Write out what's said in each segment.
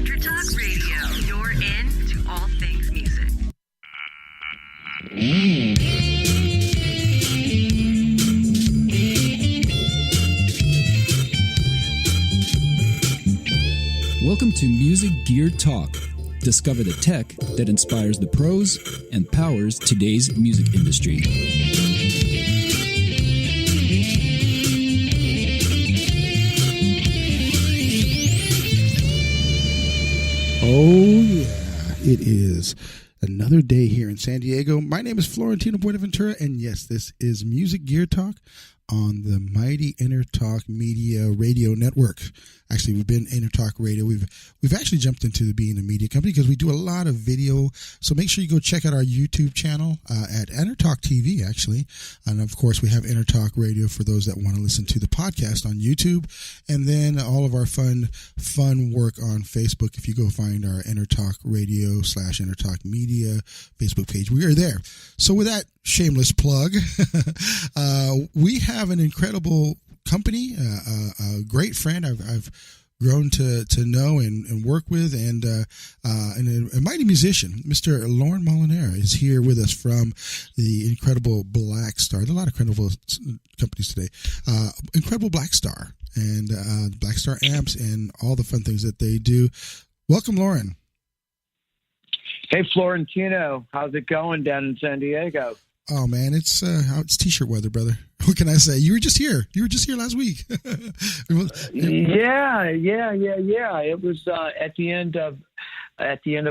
Gear Talk Radio. You're in to all things music. Welcome to Music Gear Talk. Discover the tech that inspires the pros and powers today's music industry. Oh, yeah, it is another day here in San Diego. My name is Florentino Buenaventura, and yes, this is Music Gear Talk on the mighty Intertalk Media Radio Network. Actually, we've been Intertalk Radio. We've actually jumped into being a media company because we do a lot of video. So make sure you go check out our YouTube channel at Intertalk TV, actually. And of course, we have Intertalk Radio for those that want to listen to the podcast on YouTube. And then all of our fun work on Facebook. If you go find our Intertalk Radio / Intertalk Media Facebook page, we are there. So with that shameless plug, we have an incredible company, a great friend I've grown to know and work with, and a mighty musician. Mr. Loren Molinare is here with us from the incredible Blackstar. There are a lot of incredible companies today. Incredible Blackstar and Blackstar amps and all the fun things that they do. Welcome, Loren. Hey, Florentino. How's it going down in San Diego? Oh man, it's t-shirt weather, brother. What can I say? You were just here. You were just here last week. Yeah. It was at the end of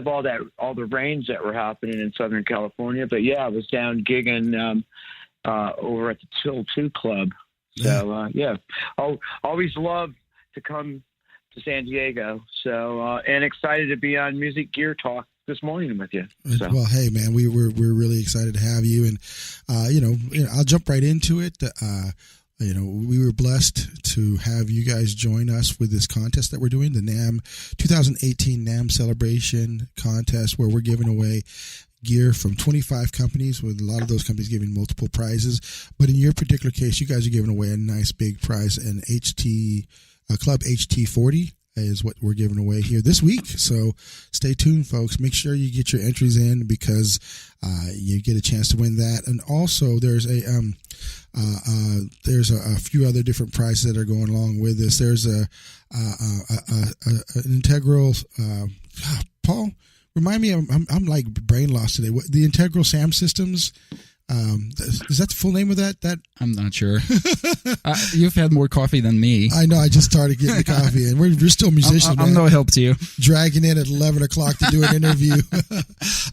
all the rains that were happening in Southern California. But yeah, I was down gigging over at the Till 2 Club. So I'll always love to come to San Diego. So and excited to be on Music Gear Talk this morning with you. So. Well, hey man, we're really excited to have you, and I'll jump right into it. We were blessed to have you guys join us with this contest that we're doing, the NAMM 2018 NAMM Celebration Contest, where we're giving away gear from 25 companies, with a lot of those companies giving multiple prizes. But in your particular case, you guys are giving away a nice big prize, an Club HT40. Is what we're giving away here this week. So stay tuned, folks. Make sure you get your entries in, because you get a chance to win that. And also there's a few other different prizes that are going along with this. There's an integral, Paul, remind me, I'm like brain lost today. The integral SAM systems. Is that the full name of that? I'm not sure. You've had more coffee than me. I know. I just started getting the coffee, and we're still musicians. I'm no help to you. Dragging in at 11 o'clock to do an interview.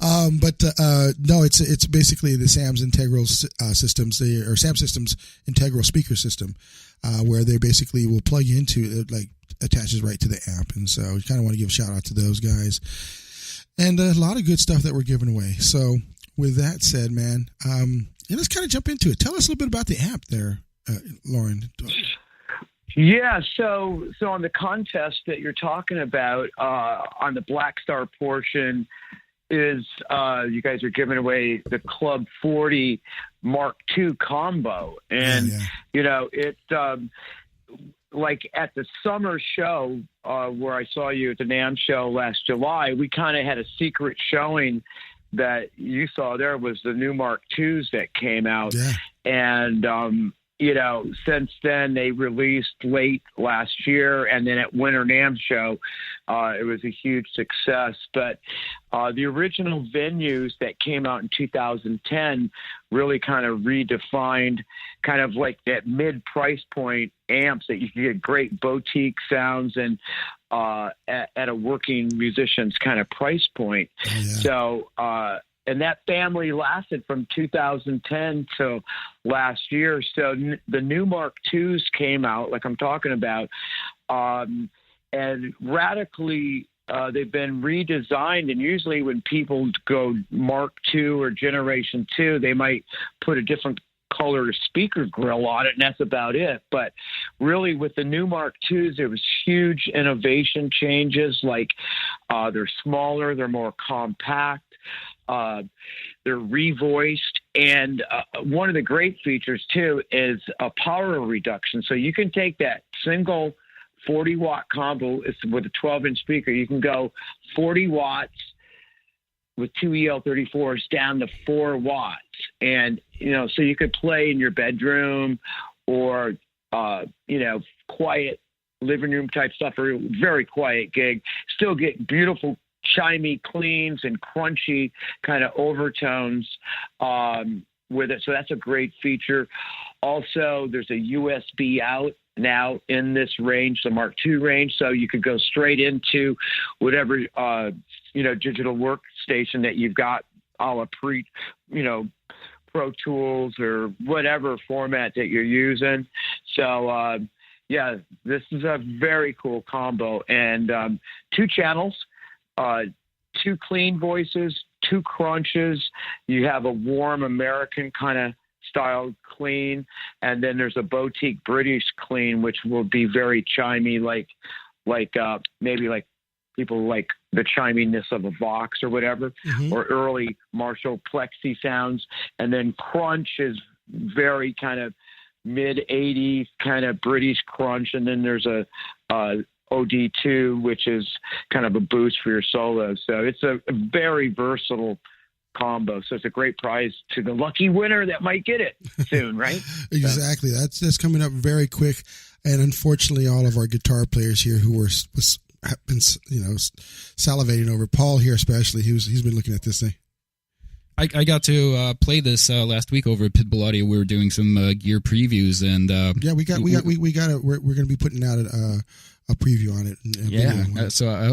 No, it's basically the SAM's integral systems, or SAM Systems integral speaker system, where they basically will plug you into, like, attaches right to the amp. And so we kind of want to give a shout out to those guys, and a lot of good stuff that we're giving away. So with that said, man, let's kind of jump into it. Tell us a little bit about the amp there, Loren. Yeah, so on the contest that you're talking about, on the Blackstar portion, is you guys are giving away the Club 40 Mark II combo. And, it's like at the summer show where I saw you at the NAMM show last July, we kind of had a secret showing that you saw. There was the new Mark IIs that came out. Yeah. And, since then they released late last year, and then at Winter NAMM show, it was a huge success. But the original venues that came out in 2010 really kind of redefined kind of like that mid-price point amps that you can get great boutique sounds and at a working musician's kind of price point. Oh, yeah. So, and that family lasted from 2010 to last year. So the new Mark IIs came out, like I'm talking about, and radically they've been redesigned. And usually when people go Mark II or Generation 2, they might put a different color speaker grill on it, and that's about it. But really with the new Mark IIs, there was huge innovation changes, like they're smaller, they're more compact. They're revoiced, and one of the great features too is a power reduction. So you can take that single 40-watt combo. It's with a 12-inch speaker. You can go 40 watts with two EL34s down to 4 watts. And, so you could play in your bedroom or, quiet living room type stuff, or very quiet gig. Still get beautiful, chimey cleans and crunchy kind of overtones with it. So that's a great feature. Also, there's a USB out now in this range, the Mark II range, so you could go straight into whatever digital workstation that you've got, a la Pro Tools or whatever format that you're using. So this is a very cool combo, and 2 channels, 2 clean voices, 2 crunches. You have a warm American kind of style clean, and then there's a boutique British clean, which will be very chimey, like maybe like people like the chiminess of a Vox or whatever, or early Marshall Plexi sounds. And then crunch is very kind of mid-80s kind of British crunch, and then there's a OD2, which is kind of a boost for your solo. So it's a very versatile combo. So it's a great prize to the lucky winner that might get it soon, right? Exactly. That's coming up very quick. And unfortunately, all of our guitar players here who have been salivating over, Paul here especially, he's been looking at this thing. I got to play this last week over at Pitbull Audio. We were doing some gear previews, and we're going to be putting out a preview on it. So I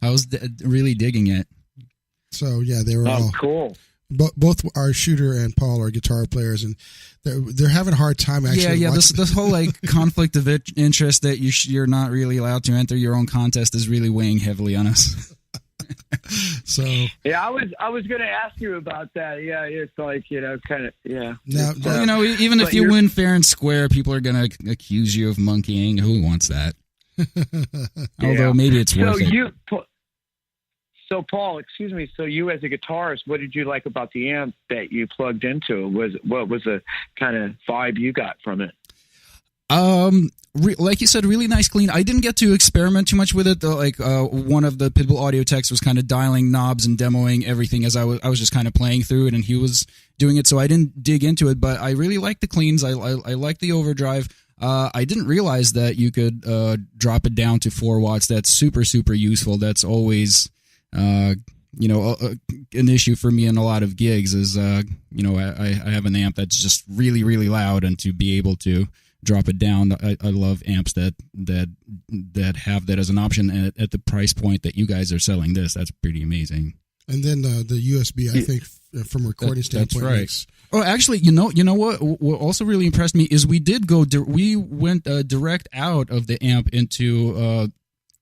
was really digging it. So they were all cool. Both our shooter and Paul are guitar players, and they're having a hard time actually. This whole conflict of interest that you're not really allowed to enter your own contest is really weighing heavily on us. So I was going to ask you about that. Yeah, it's like kind of Now, even if you win fair and square, people are going to accuse you of monkeying. Who wants that? Although maybe it's worth it. So Paul, excuse me. So you as a guitarist, what did you like about the amp that you plugged into? What was the kind of vibe you got from it? Like you said, really nice clean. I didn't get to experiment too much with it though. One of the Pitbull audio techs was kind of dialing knobs and demoing everything as I was just kind of playing through it, and he was doing it. So I didn't dig into it, but I really like the cleans. I like the overdrive. I didn't realize that you could drop it down to 4 watts. That's super, super useful. That's always an issue for me in a lot of gigs is, I have an amp that's just really, really loud, and to be able to drop it down, I love amps that have that as an option at the price point that you guys are selling this. That's pretty amazing. And then the USB, I think, from a recording standpoint. That's right. Actually, you know what also really impressed me is we went direct out of the amp into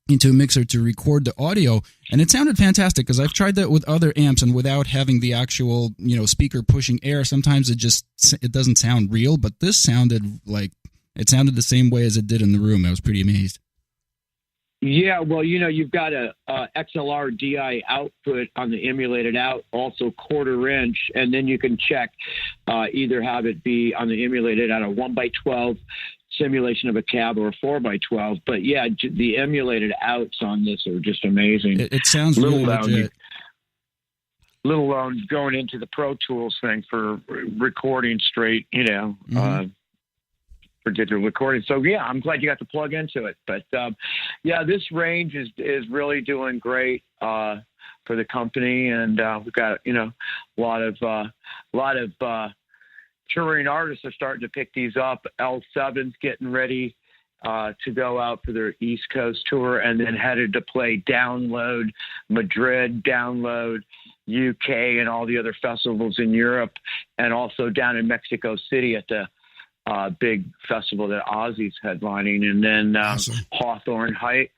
a mixer to record the audio, and it sounded fantastic because I've tried that with other amps, and without having the actual speaker pushing air, sometimes it doesn't sound real. But this sounded the same way as it did in the room. I was pretty amazed. Yeah, well, you've got a XLR DI output on the emulated out, also 1/4 inch, and then you can check either have it be on the emulated out a 1x12 simulation of a cab or a 4x12. But yeah, the emulated outs on this are just amazing. It sounds really legit. Let alone going into the Pro Tools thing for recording straight, for digital recording. So yeah, I'm glad you got to plug into it. But this range is really doing great for the company, and we've got a lot of touring artists are starting to pick these up. L7's getting ready to go out for their East Coast tour, and then headed to play Download Madrid, Download UK, and all the other festivals in Europe, and also down in Mexico City at the big festival that Ozzy's headlining, and then awesome. Hawthorne Heights,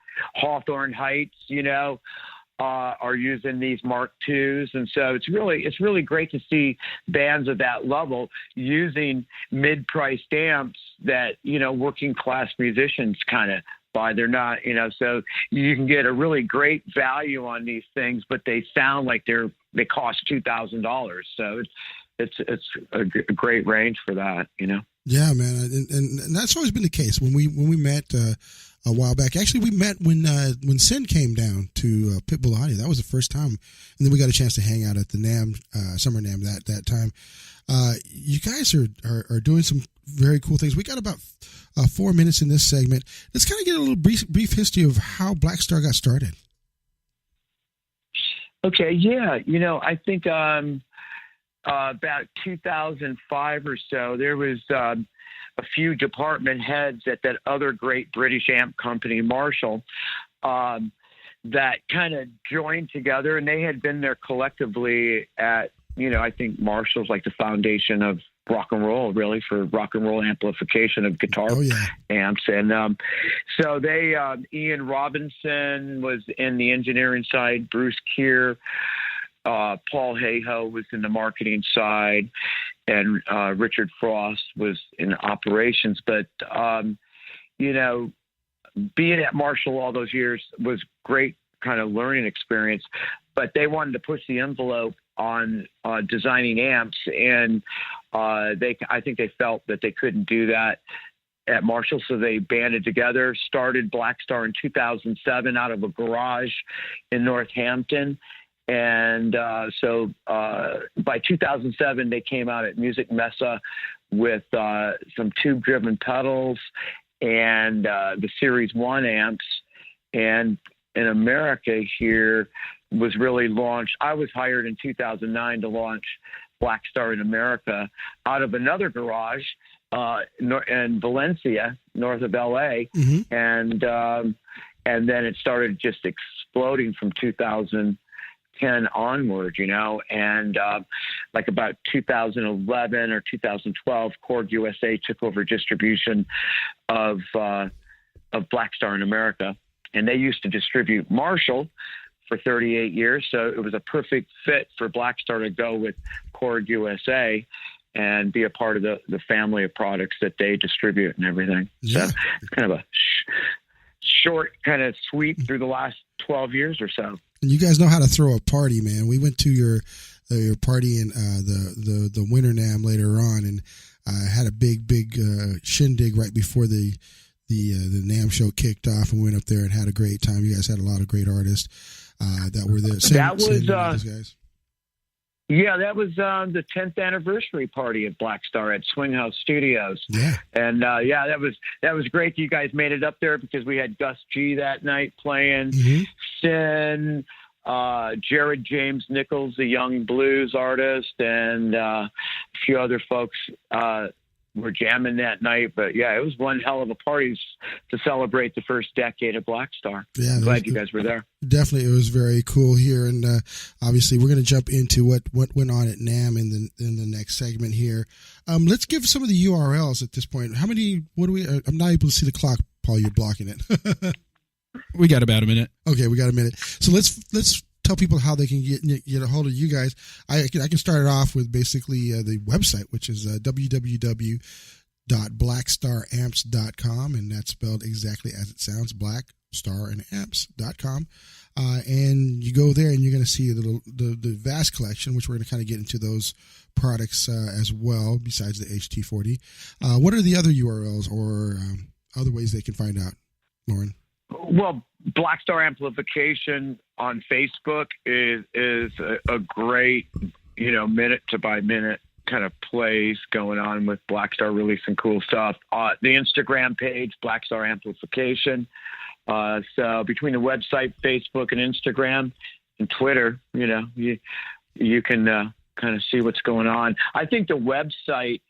are using these Mark IIs, and so it's really great to see bands of that level using mid-priced amps that working class musicians kind of buy. They're not, so you can get a really great value on these things, but they sound like they cost $2,000. So it's a great range for that, Yeah, man, and that's always been the case. When we met a while back, actually, we met when Sin came down to Pitbull Audio. That was the first time, and then we got a chance to hang out at the NAMM Summer NAMM that time. You guys are doing some very cool things. We got about 4 minutes in this segment. Let's kind of get a little brief history of how Blackstar got started. Okay, yeah, I think about 2005 or so, there was a few department heads at that other great British amp company, Marshall, that kind of joined together, and they had been there collectively at, I think Marshall's like the foundation of rock and roll, really, for rock and roll amplification of guitar amps. And so they, Ian Robinson was in the engineering side, Bruce Keir, Paul Hayhoe was in the marketing side, and Richard Frost was in operations. But, being at Marshall all those years was great kind of learning experience, but they wanted to push the envelope on designing amps, and I think they felt that they couldn't do that at Marshall, so they banded together, started Blackstar in 2007 out of a garage in Northampton. And so by 2007, they came out at Musik Messe with some tube-driven pedals and the Series 1 amps. And in America here was really launched. I was hired in 2009 to launch Blackstar in America out of another garage in Valencia, north of LA. Mm-hmm. And then it started just exploding from 2010 onward, and like about 2011 or 2012, Korg USA took over distribution of Blackstar in America, and they used to distribute Marshall for 38 years, so it was a perfect fit for Blackstar to go with Korg USA and be a part of the family of products that they distribute and everything. Yeah. So kind of a short kind of sweep through the last 12 years or so. And you guys know how to throw a party, man. We went to your party in the Winter NAMM later on, and had a big shindig right before the NAMM show kicked off, and went up there and had a great time. You guys had a lot of great artists that were there. That was the 10th anniversary party at Blackstar at Swing House Studios. Yeah, and that was great that you guys made it up there, because we had Gus G that night playing, Sin, Jared James Nichols, the young blues artist, and a few other folks were jamming that night. But yeah, it was one hell of a party to celebrate the first decade of Blackstar. Yeah, glad you guys were there. Definitely, it was very cool here, and obviously we're going to jump into what went on at NAMM in the next segment here. Let's give some of the URLs at this point. How many? What do we? I'm not able to see the clock, Paul. You're blocking it. We got about a minute. Okay, we got a minute. So let's tell people how they can get a hold of you guys. I can start it off with basically the website, which is www.blackstaramps.com, and that's spelled exactly as it sounds, blackstarandamps.com. And you go there and you're going to see the vast collection, which we're going to kind of get into those products as well, besides the HT40. What are the other URLs or other ways they can find out, Loren? Well, Blackstar Amplification on Facebook is a great, minute to by minute kind of plays going on with Blackstar releasing cool stuff. The Instagram page, Blackstar Amplification. So between the website, Facebook, and Instagram and Twitter, you can kind of see what's going on. I think the website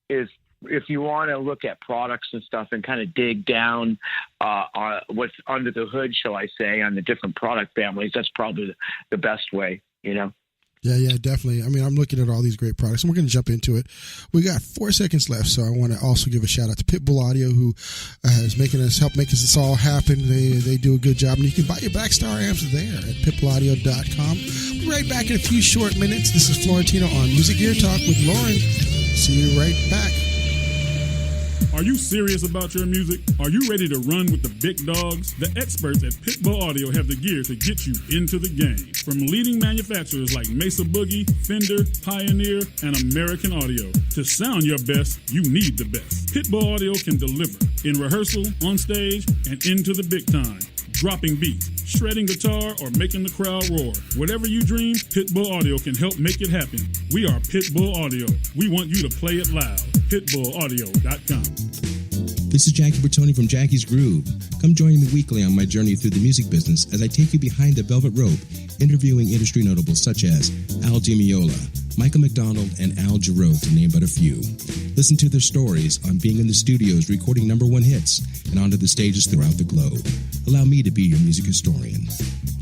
is, if you want to look at products and stuff and kind of dig down on what's under the hood, shall I say, on the different product families, that's probably the best way, Yeah, definitely. I mean, I'm looking at all these great products, and we're going to jump into it. We got 4 seconds left, so I want to also give a shout out to Pitbull Audio, who is help making this all happen. They do a good job, and you can buy your Blackstar amps there at pitbullaudio.com. We'll be right back in a few short minutes. This is Florentino on Music Gear Talk with Loren. See you right back. Are you serious about your music? Are you ready to run with the big dogs? The experts at Pitbull Audio have the gear to get you into the game. From leading manufacturers like Mesa Boogie, Fender, Pioneer, and American Audio. To sound your best, you need the best. Pitbull Audio can deliver in rehearsal, on stage, and into the big time. Dropping beats, shredding guitar, or making the crowd roar. Whatever you dream, Pitbull Audio can help make it happen. We are Pitbull Audio. We want you to play it loud. PitbullAudio.com. This is Jackie Bertoni from Jackie's Groove. Come join me weekly on my journey through the music business as I take you behind the velvet rope, interviewing industry notables such as Al Di Meola, Michael McDonald, and Al Jarreau, to name but a few. Listen to their stories on being in the studios recording #1 hits and onto the stages throughout the globe. Allow me to be your music historian.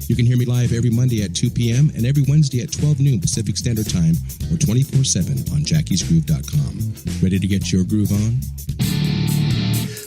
You can hear me live every Monday at 2 p.m. and every Wednesday at 12 noon Pacific Standard Time or 24/7 on jackiesgroove.com. Ready to get your groove on?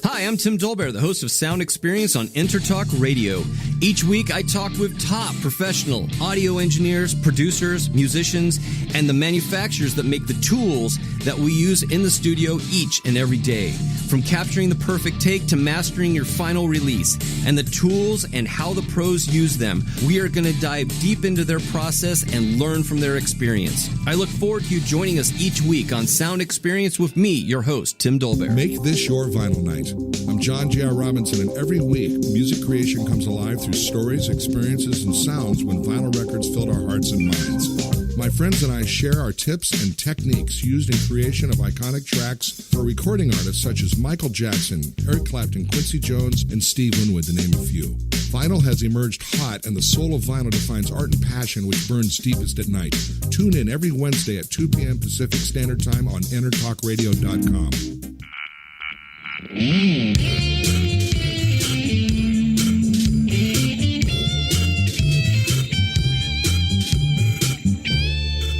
Hi, I'm Tim Dolbear, the host of Sound Experience on Intertalk Radio. Each week, I talk with top professional audio engineers, producers, musicians, and the manufacturers that make the tools that we use in the studio each and every day. From capturing the perfect take to mastering your final release, and the tools and how the pros use them, we are going to dive deep into their process and learn from their experience. I look forward to you joining us each week on Sound Experience with me, your host, Tim Dolbear. Make this your vinyl night. I'm John J.R. Robinson, and every week, music creation comes alive through stories, experiences, and sounds when vinyl records filled our hearts and minds. My friends and I share our tips and techniques used in creation of iconic tracks for recording artists such as Michael Jackson, Eric Clapton, Quincy Jones, and Steve Winwood, to name a few. Vinyl has emerged hot, and the soul of vinyl defines art and passion which burns deepest at night. Tune in every Wednesday at 2 p.m. Pacific Standard Time on EnterTalkRadio.com.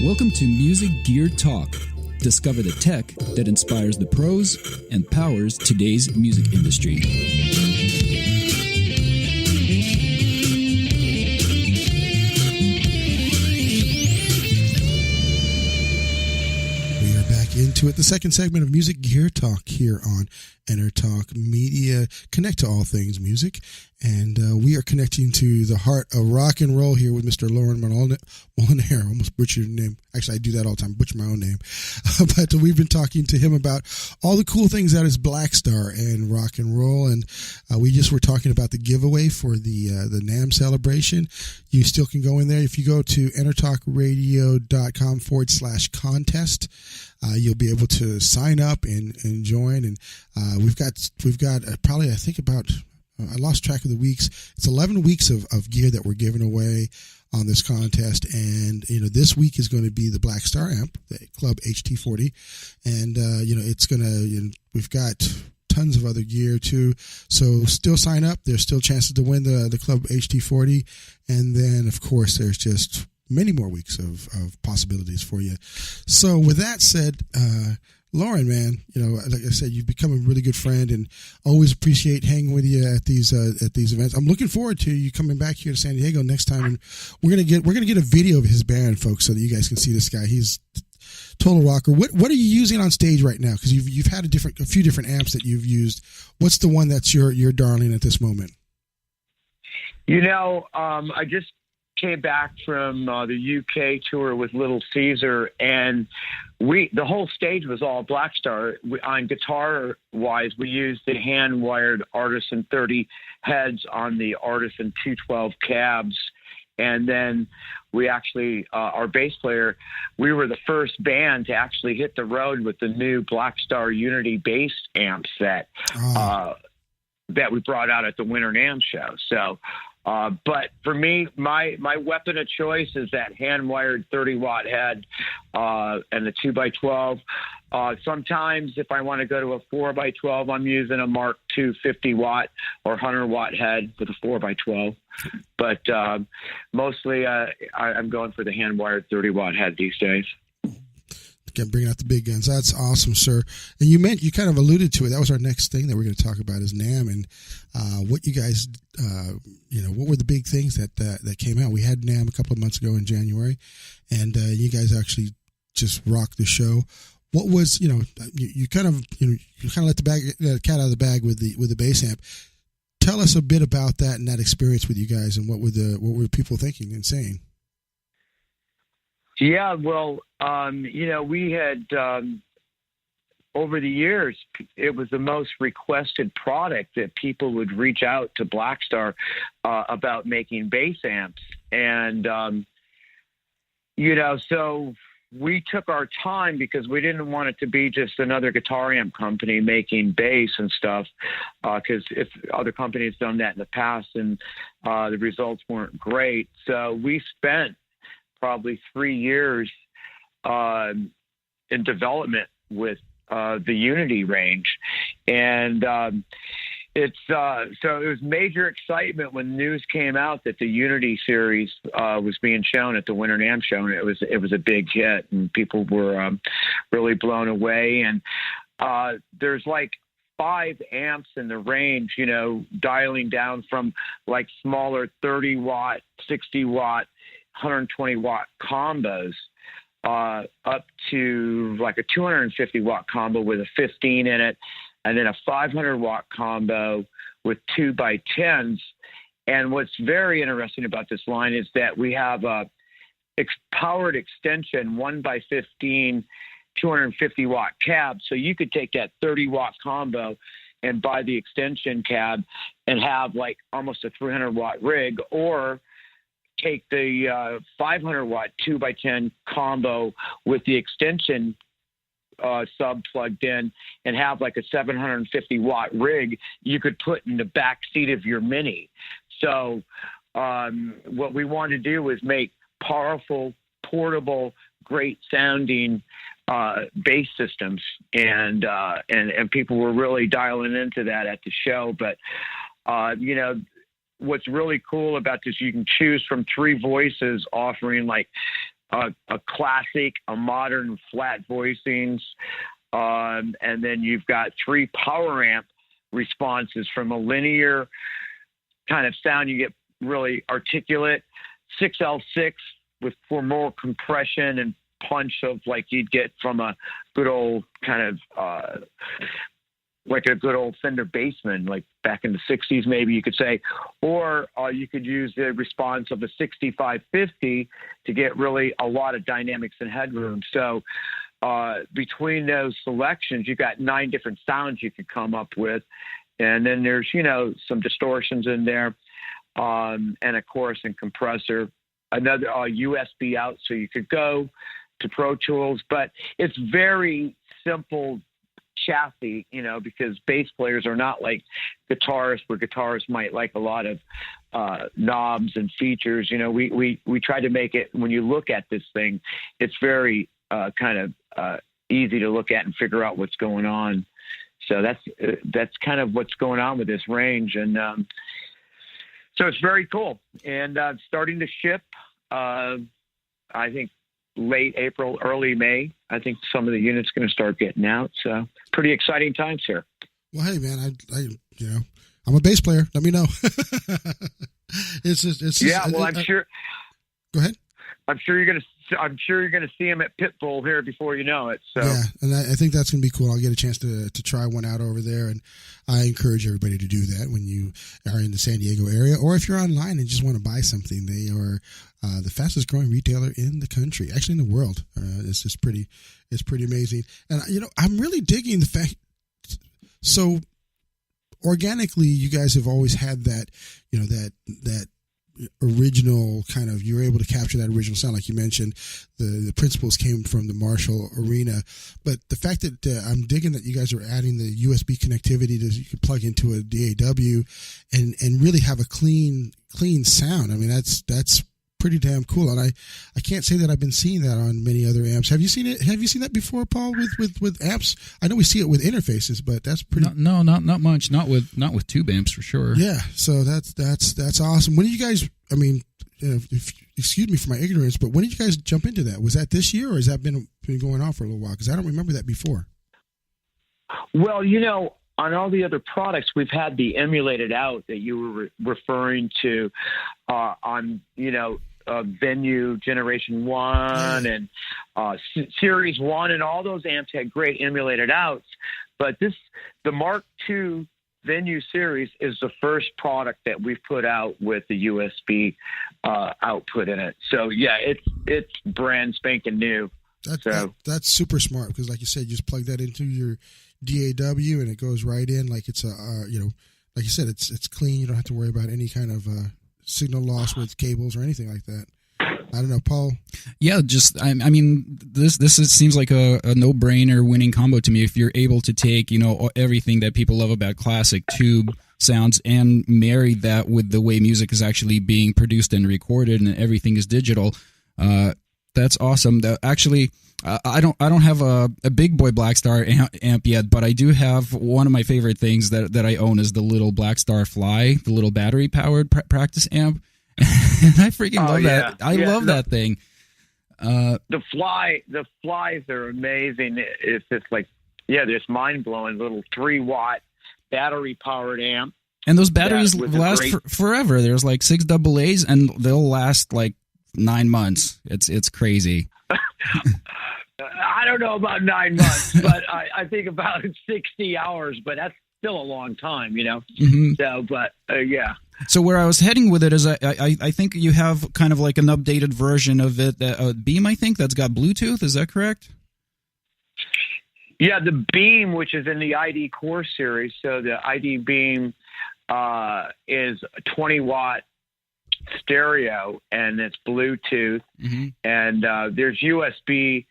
Welcome to Music Gear Talk. Discover the tech that inspires the pros and powers today's music industry. We are back into it. The second segment of Music Gear Talk here on EnterTalk Media. Connect to all things music. And we are connecting to the heart of rock and roll here with Mr. Loren Molinare. I almost butchered your name. Actually, I do that all the time, butcher my own name. But we've been talking to him about all the cool things that is Blackstar and rock and roll. And we just were talking about the giveaway for the NAMM celebration. You still can go in there. If you go to entertalkradio.com/contest, you'll be able to sign up and join. And we've got probably, I think about, I lost track of the weeks. It's 11 weeks of gear that we're giving away on this contest. And, this week is going to be the Blackstar amp, the Club HT40. And, it's going to, we've got tons of other gear too. So still sign up. There's still chances to win the Club HT40. And then, of course, there's just many more weeks of possibilities for you. So with that said, Loren, man, like I said, you've become a really good friend, and always appreciate hanging with you at these events. I'm looking forward to you coming back here to San Diego next time, and we're gonna get a video of his band, folks, so that you guys can see this guy. He's total rocker. What are you using on stage right now? Because you've had a few different amps that you've used. What's the one that's your darling at this moment? I just came back from the UK tour with Little Caesar, and the whole stage was all Blackstar. On guitar wise, we used the hand wired Artisan 30 heads on the Artisan 212 cabs. And then we actually, our bass player, we were the first band to actually hit the road with the new Blackstar Unity bass amp set that we brought out at the Winter NAMM show. So, but for me, my weapon of choice is that hand-wired 30-watt head and the 2x12. Sometimes if I want to go to a 4x12, I'm using a Mark II 50-watt or 100-watt head with a 4x12. But mostly I'm going for the hand-wired 30-watt head these days. Bringing out the big guns. That's awesome, sir. And you kind of alluded to it. That was our next thing that we're going to talk about is NAMM, and what you guys, what were the big things that came out? We had NAMM a couple of months ago in January, and you guys actually just rocked the show. what was, you kind of let the cat out of the bag with the bass amp. Tell us a bit about that and that experience with you guys, and what were people thinking and saying? Yeah, well, we had over the years, it was the most requested product that people would reach out to Blackstar about making bass amps, and so we took our time because we didn't want it to be just another guitar amp company making bass and stuff, because if other companies done that in the past and the results weren't great. So we spent probably 3 years in development with the Unity range. And so it was major excitement when news came out that the Unity series was being shown at the Winter NAMM show, and it was a big hit, and people were really blown away. And there's like 5 amps in the range, dialing down from like smaller 30 watt, 60 watt, 120 watt combos up to like a 250 watt combo with a 15 in it, and then a 500 watt combo with 2x10s. And what's very interesting about this line is that we have a powered extension 1x15 250 watt cab. So you could take that 30 watt combo and buy the extension cab and have like almost a 300 watt rig, or take the 500 watt 2x10 combo with the extension sub plugged in and have like a 750 watt rig you could put in the back seat of your Mini. So what we wanted to do was make powerful, portable, great sounding bass systems, and people were really dialing into that at the show. But what's really cool about this, you can choose from 3 voices offering like a classic, a modern, flat voicings, and then you've got 3 power amp responses, from a linear kind of sound you get really articulate, 6L6 for more compression and punch of like you'd get from a good old kind of like a good old Fender Bassman, like back in the 60s, maybe you could say, or you could use the response of a 6550 to get really a lot of dynamics and headroom. So between those selections, you've got 9 different sounds you could come up with. And then there's, some distortions in there, and a chorus and compressor, another USB out, so you could go to Pro Tools. But it's very simple chassis, because bass players are not like guitarists, where guitarists might like a lot of knobs and features. We try to make it, when you look at this thing, it's very kind of easy to look at and figure out what's going on. So that's kind of what's going on with this range. And so it's very cool. And starting to ship, I think, late April, early May. I think some of the units going to start getting out. So pretty exciting times here. Well, hey man, I'm a bass player. Let me know. I'm sure. Go ahead. I'm sure you're going to see him at Pitbull here before you know it. So yeah, and I think that's going to be cool. I'll get a chance to try one out over there, and I encourage everybody to do that when you are in the San Diego area, or if you're online and just want to buy something. They are the fastest growing retailer in the country, actually in the world. It's pretty amazing, and I'm really digging the fact. So organically, you guys have always had that, that original kind of, you're able to capture that original sound. Like you mentioned, the principles came from the Marshall Arena, but the fact that I'm digging that you guys are adding the USB connectivity you can plug into a DAW and really have a clean sound. I mean, that's pretty damn cool. And I can't say that I've been seeing that on many other amps. Have you seen it? Have you seen that before, Paul, with amps? I know we see it with interfaces, but that's pretty. No, not much. Not with tube amps for sure. Yeah. So that's awesome. When did you guys? I mean, excuse me for my ignorance, but when did you guys jump into that? Was that this year, or has that been going on for a little while? Because I don't remember that before. Well, on all the other products, we've had the emulated out that you were referring to on, Venue Generation 1 and Series 1, and all those amps had great emulated outs. But the Mark II Venue series is the first product that we've put out with the USB output in it. So yeah, it's brand spanking new. That's super smart, because like you said, you just plug that into your DAW and it goes right in like it's like you said, it's clean. You don't have to worry about any kind of signal loss with cables or anything like that. I don't know, Paul. Yeah, just I mean, this seems like a no-brainer winning combo to me. If you're able to take everything that people love about classic tube sounds and marry that with the way music is actually being produced and recorded, and everything is digital, that's awesome. Actually, I don't have a big boy Blackstar amp yet, but I do have one of my favorite things that I own is the little Blackstar Fly, the little battery powered practice amp. And I freaking love that. I love that thing. The flies are amazing. It's just like, this mind blowing little 3-watt battery powered amp. And those batteries last forever. There's like 6 AA's and they'll last like 9 months. It's crazy. I don't know about 9 months, but I think about 60 hours, but that's still a long time, Mm-hmm. So, but yeah. So where I was heading with it is I think you have kind of like an updated version of it, Beam, I think, that's got Bluetooth. Is that correct? Yeah, the Beam, which is in the ID Core series. So the ID Beam is a 20-watt stereo, and it's Bluetooth. Mm-hmm. And there's USB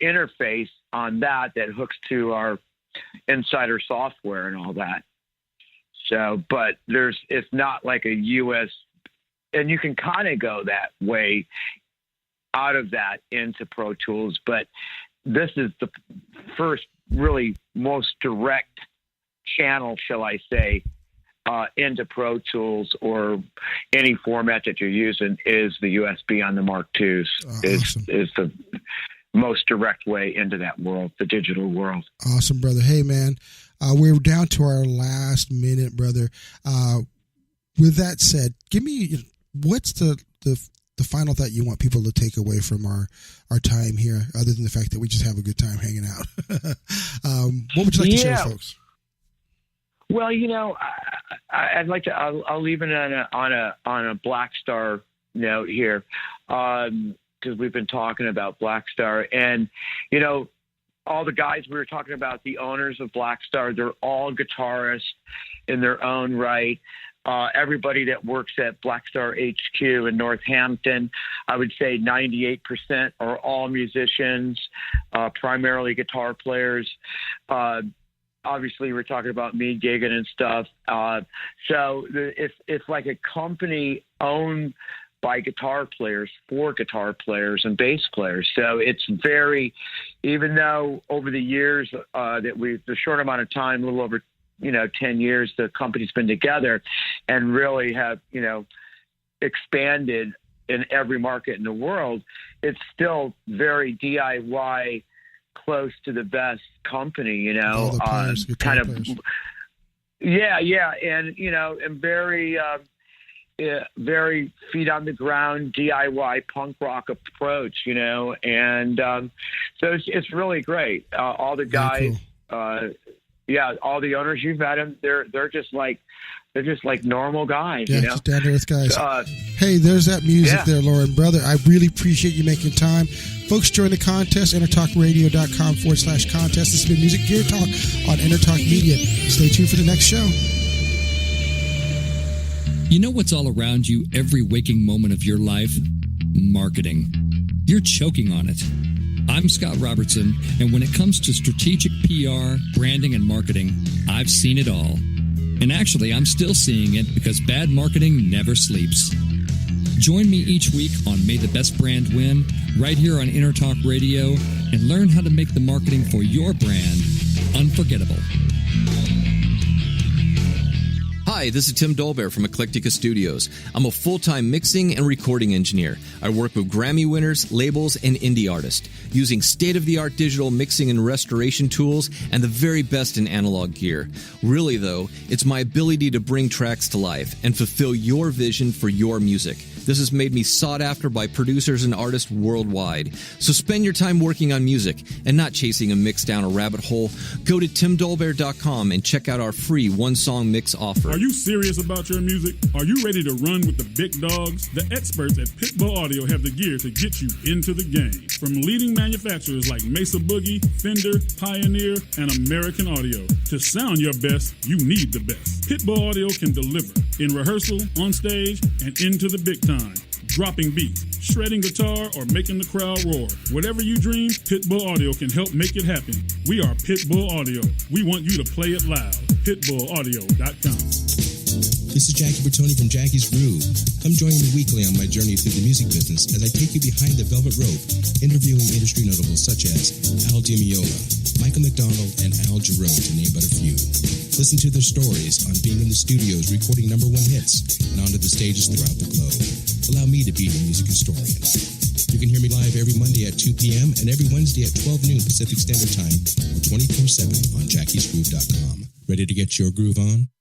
interface on that hooks to our Insider software and all that. So, but it's not like a US, and you can kind of go that way out of that into Pro Tools, but this is the first really most direct channel, shall I say, into Pro Tools or any format that you're using is the USB on the Mark IIs. Awesome. is the most direct way into that world, the digital world. Awesome, brother. Hey, man, we're down to our last minute, brother. With that said, give me what's the final thought you want people to take away from our time here, other than the fact that we just have a good time hanging out. What would you like to share with folks? Well, I'd like to. I'll leave it on a Blackstar note here. Because we've been talking about Blackstar, and all the guys we were talking about, the owners of Blackstar, they're all guitarists in their own right. Everybody that works at Blackstar HQ in Northampton, I would say 98% are all musicians, primarily guitar players. Obviously, we're talking about me gigging and stuff. So it's like a company owned by guitar players, for guitar players and bass players. So it's very, even though over the years the short amount of time, a little over, 10 years, the company's been together and really have, expanded in every market in the world, it's still very DIY, close to the best company, All the players, kind of, players. Yeah. And, and very feet on the ground DIY punk rock approach, and so it's really great. All the guys, cool. All the owners, you've met them. They're just like normal guys, just down to earth guys. Hey, there's that music there, Loren, brother. I really appreciate you making time. Folks, join the contest, entertalkradio.com/contest. This has been Music Gear Talk on Entertalk Media. Stay tuned for the next show. You know what's all around you every waking moment of your life? Marketing. You're choking on it. I'm Scott Robertson, and when it comes to strategic PR, branding, and marketing, I've seen it all. And actually, I'm still seeing it because bad marketing never sleeps. Join me each week on May the Best Brand Win, right here on Intertalk Radio, and learn how to make the marketing for your brand unforgettable. Hi, this is Tim Dolbear from Eclectica Studios. I'm a full-time mixing and recording engineer. I work with Grammy winners, labels, and indie artists, using state-of-the-art digital mixing and restoration tools and the very best in analog gear. Really, though, it's my ability to bring tracks to life and fulfill your vision for your music. This has made me sought after by producers and artists worldwide. So spend your time working on music and not chasing a mix down a rabbit hole. Go to timdolbear.com and check out our free one-song mix offer. Are you serious about your music? Are you ready to run with the big dogs? The experts at Pitbull Audio have the gear to get you into the game. From leading manufacturers like Mesa Boogie, Fender, Pioneer, and American Audio. To sound your best, you need the best. Pitbull Audio can deliver in rehearsal, on stage, and into the big time. Dropping beats, shredding guitar, or making the crowd roar. Whatever you dream, Pitbull Audio can help make it happen. We are Pitbull Audio. We want you to play it loud. PitbullAudio.com. This is Jackie Bertoni from Jackie's Groove. Come join me weekly on my journey through the music business as I take you behind the velvet rope, interviewing industry notables such as Al Di Meola, Michael McDonald, and Al Jarreau, to name but a few. Listen to their stories on being in the studios recording #1 hits and onto the stages throughout the globe. Allow me to be your music historian. You can hear me live every Monday at 2 p.m. and every Wednesday at 12 noon Pacific Standard Time or 24/7 on jackiesgroove.com. Ready to get your groove on?